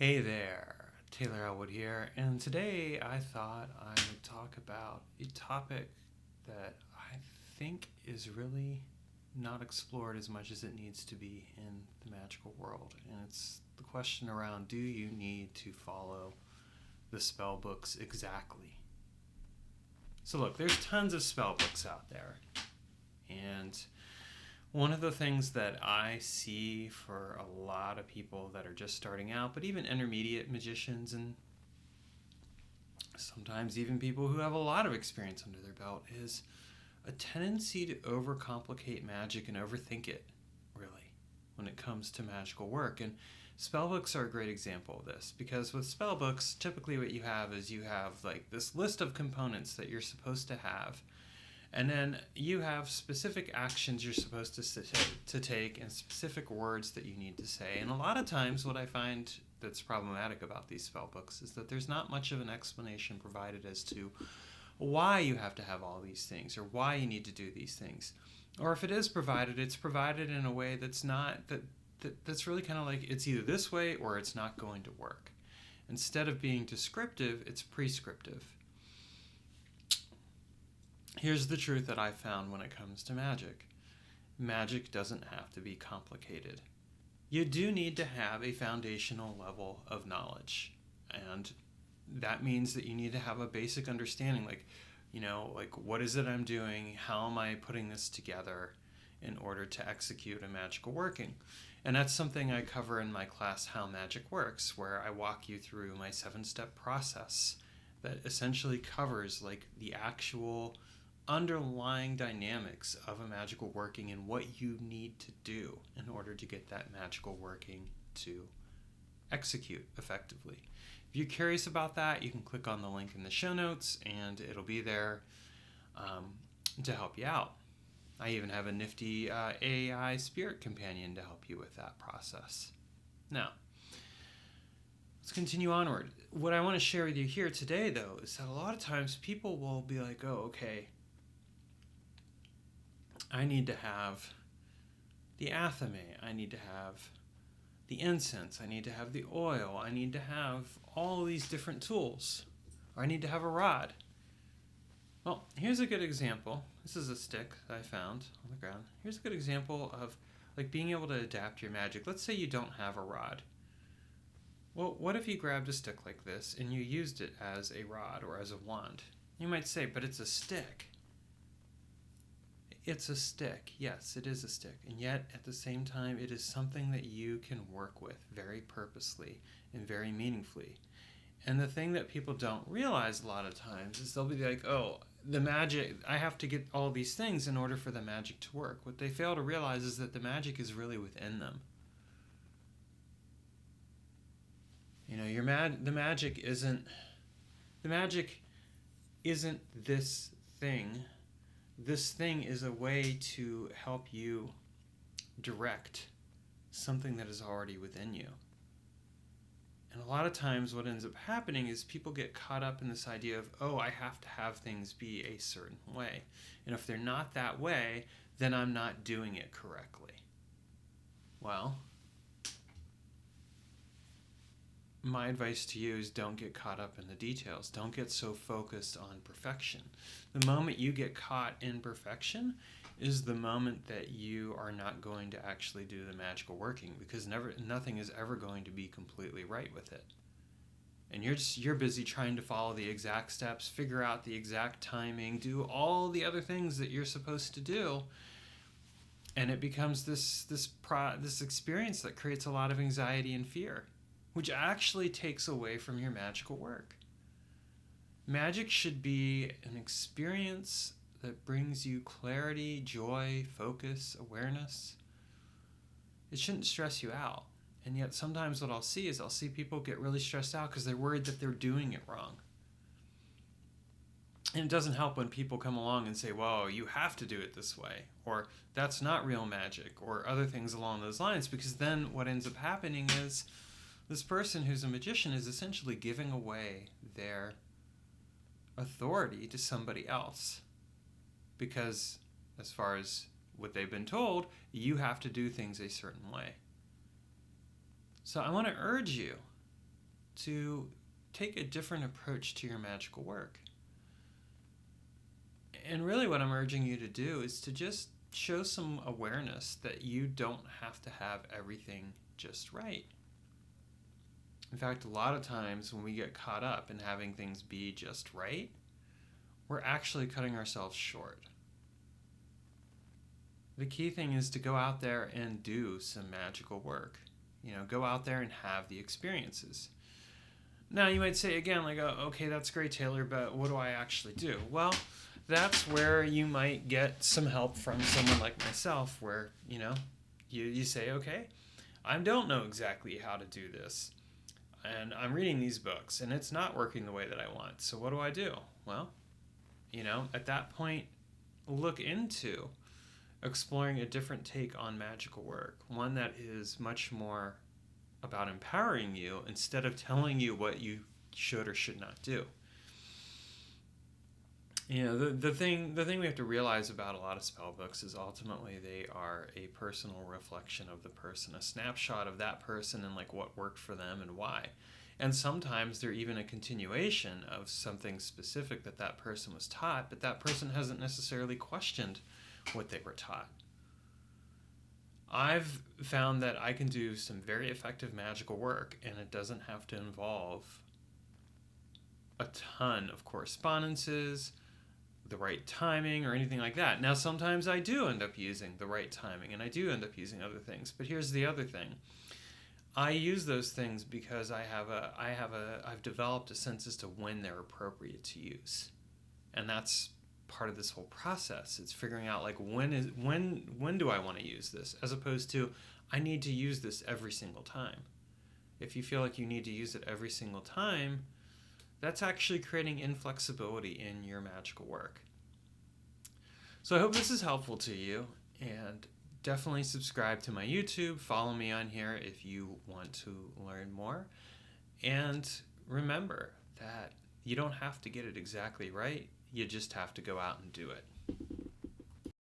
Hey there, Taylor Ellwood here, and today I thought I would talk about a topic that I think is really not explored as much as it needs to be in the magical world, and it's the question around, do you need to follow the spell books exactly? So look, there's tons of spell books out there, and one of the things that I see for a lot of people that are just starting out, but even intermediate magicians and sometimes even people who have a lot of experience under their belt, is a tendency to overcomplicate magic and overthink it, really, when it comes to magical work. And spellbooks are a great example of this, because with spellbooks, typically what you have is you have like this list of components that you're supposed to have, and then you have specific actions you're supposed to take and specific words that you need to say. And a lot of times what I find that's problematic about these spell books is that there's not much of an explanation provided as to why you have to have all these things or why you need to do these things. Or if it is provided, it's provided in a way that's not that's really kind of like it's either this way or it's not going to work. Instead of being descriptive, it's prescriptive. Here's the truth that I found when it comes to magic. Magic doesn't have to be complicated. You do need to have a foundational level of knowledge. And that means that you need to have a basic understanding, like what is it I'm doing? How am I putting this together in order to execute a magical working? And that's something I cover in my class, How Magic Works, where I walk you through my 7-step process that essentially covers like the actual underlying dynamics of a magical working and what you need to do in order to get that magical working to execute effectively. If you're curious about that, you can click on the link in the show notes and it'll be there to help you out. I even have a nifty AI spirit companion to help you with that process. Now, let's continue onward. What I want to share with you here today, though, is that a lot of times people will be like, oh, okay, I need to have the athame, I need to have the incense, I need to have the oil, I need to have all these different tools, or I need to have a rod. Well, here's a good example. This is a stick that I found on the ground. Here's a good example of like being able to adapt your magic. Let's say you don't have a rod. Well, what if you grabbed a stick like this and you used it as a rod or as a wand? You might say, but it's a stick. It's a stick. Yes, it is a stick. And yet, at the same time, it is something that you can work with very purposely and very meaningfully. And the thing that people don't realize a lot of times is they'll be like, oh, the magic, I have to get all these things in order for the magic to work. What they fail to realize is that the magic is really within them. You know, the magic isn't this thing. This thing is a way to help you direct something that is already within you. And a lot of times what ends up happening is people get caught up in this idea of, oh, I have to have things be a certain way. And if they're not that way, then I'm not doing it correctly. Well, my advice to you is don't get caught up in the details. Don't get so focused on perfection. The moment you get caught in perfection is the moment that you are not going to actually do the magical working, because nothing is ever going to be completely right with it. And you're busy trying to follow the exact steps, figure out the exact timing, do all the other things that you're supposed to do. And it becomes this experience that creates a lot of anxiety and fear, which actually takes away from your magical work. Magic should be an experience that brings you clarity, joy, focus, awareness. It shouldn't stress you out. And yet sometimes what I'll see people get really stressed out because they're worried that they're doing it wrong. And it doesn't help when people come along and say, well, you have to do it this way, or that's not real magic, or other things along those lines, because then what ends up happening is this person who's a magician is essentially giving away their authority to somebody else. Because as far as what they've been told, you have to do things a certain way. So I want to urge you to take a different approach to your magical work. And really what I'm urging you to do is to just show some awareness that you don't have to have everything just right. In fact, a lot of times when we get caught up in having things be just right, we're actually cutting ourselves short. The key thing is to go out there and do some magical work. Go out there and have the experiences. Now, you might say again, like, oh, okay, that's great, Taylor, but what do I actually do? Well, that's where you might get some help from someone like myself, where, you say, okay, I don't know exactly how to do this, and I'm reading these books, and it's not working the way that I want, so what do I do? Well, at that point, look into exploring a different take on magical work, one that is much more about empowering you instead of telling you what you should or should not do. The thing we have to realize about a lot of spell books is ultimately they are a personal reflection of the person, a snapshot of that person and like what worked for them and why. And sometimes they're even a continuation of something specific that person was taught, but that person hasn't necessarily questioned what they were taught. I've found that I can do some very effective magical work, and it doesn't have to involve a ton of correspondences, the right timing, or anything like that. Now, sometimes I do end up using the right timing, and I do end up using other things. But here's the other thing. I use those things because I've developed a sense as to when they're appropriate to use. And that's part of this whole process. It's figuring out like when do I want to use this, as opposed to I need to use this every single time. If you feel like you need to use it every single time, that's actually creating inflexibility in your magical work. So I hope this is helpful to you, and definitely subscribe to my YouTube. Follow me on here if you want to learn more. And remember that you don't have to get it exactly right. You just have to go out and do it.